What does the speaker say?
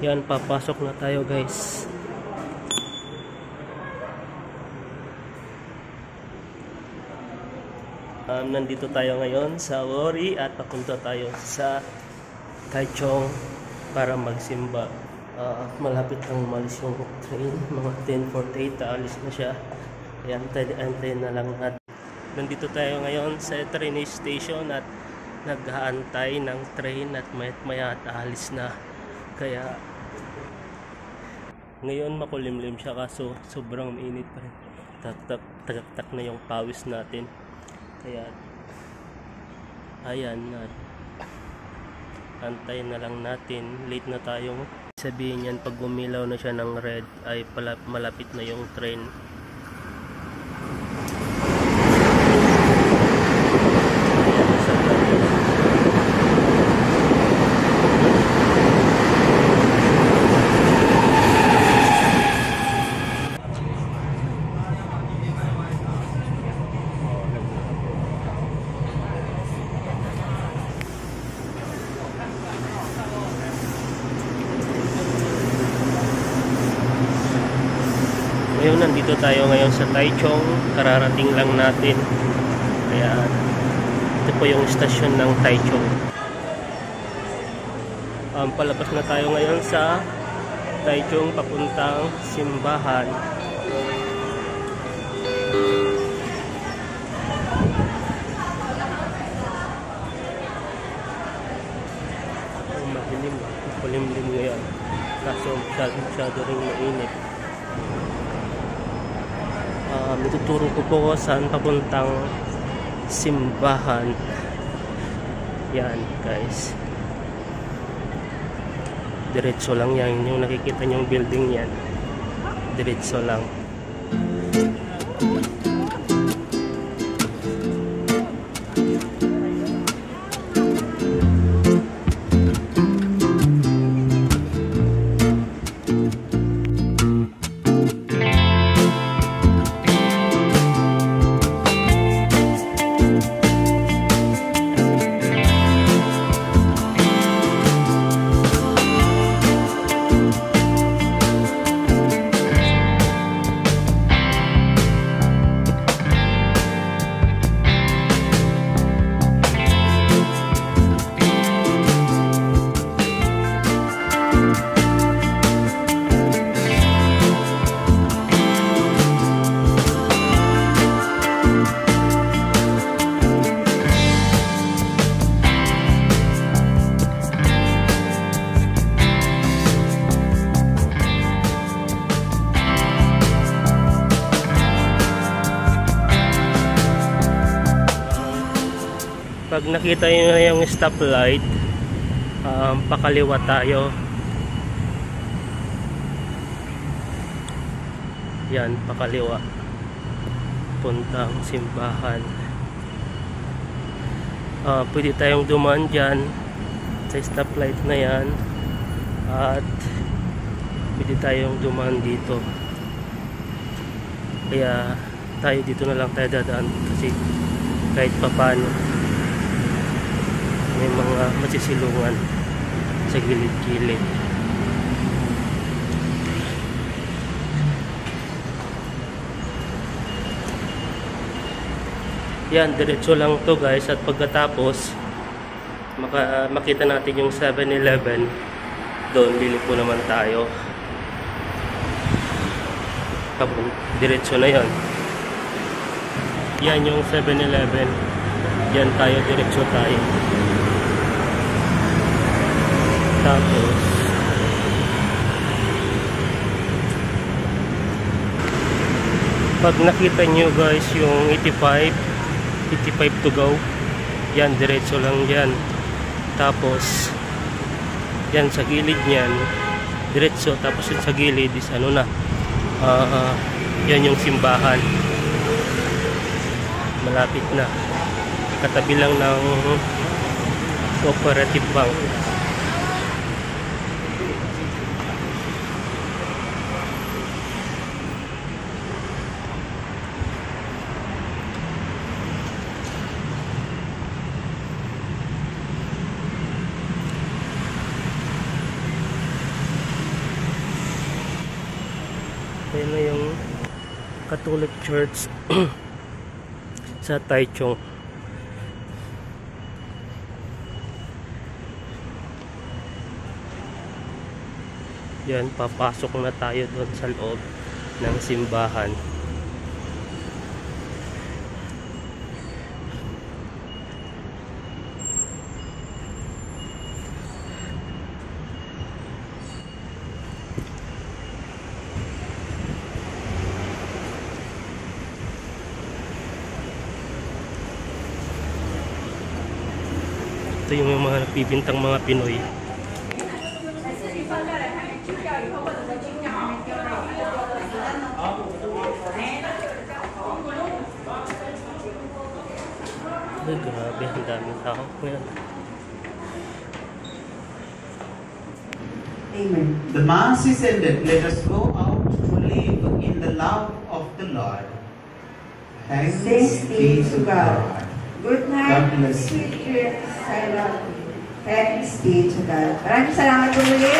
Yan, papasok na tayo guys. Nandito tayo ngayon sa Wori at papunta tayo sa Taichung para magsimba. Malapit lang umalis yung train, mga 10:48 alis na siya. Kaya antay na lang natin. Nandito tayo ngayon sa train station at nag-aantay ng train at maya alis na. Kaya ngayon makulimlim siya kaso sobrang mainit pa rin. Tagaktak na yung pawis natin. Kaya ayan, antayin na lang natin. Late na tayo. Sabihin yan, pag umilaw na siya ng red ay malapit na yung train. Ngayon nandito tayo ngayon sa Taichung, kararating lang natin. Kaya ito po yung stasyon ng Taichung. Palabas na tayo ngayon sa Taichung papuntang simbahan. Madilim, kulimlim ngayon. Kaso masyado rin mainit. Ituturo ko po saan papuntang simbahan. Yan guys, diretso lang yan. Yung nakikita nyong building yan, diretso lang. Pag nakita nyo na yung stoplight, pakaliwa tayo. Yan, pakaliwa. Puntang simbahan. Pwede tayong dumaan dyan sa stoplight na yan. At pwede tayong dumaan dito. Kaya tayo dito na lang tayo dadaan kasi kahit papano may mga masisilungan sa gilid-gilid. Yan, diretso lang to guys. At pagkatapos makita natin yung 7-Eleven. Doon bili po naman tayo. Diretso na yan. Yan yung 7-Eleven. Yan tayo, diretso tayo. Tapos pag nakita nyo guys yung 85 to go, yan diretso lang yan. Tapos yan sa gilid nyan diretso, tapos yun sa gilid is ano na, yan yung simbahan. Malapit na, katabi lang ng Cooperative Bank. Ayan na yung Catholic Church sa Taichung. Yan, papasok na tayo doon sa loob ng simbahan. Ito yung mga nagbibintang mga Pinoy. Ay, grabe, ang daming tao. Ayan. Amen. The Mass is ended. Let us go out to live in the love of the Lord. Thanks be to God. Good night, sweet dreams. I love you. Thanks be to God. Maraming salamat po muli.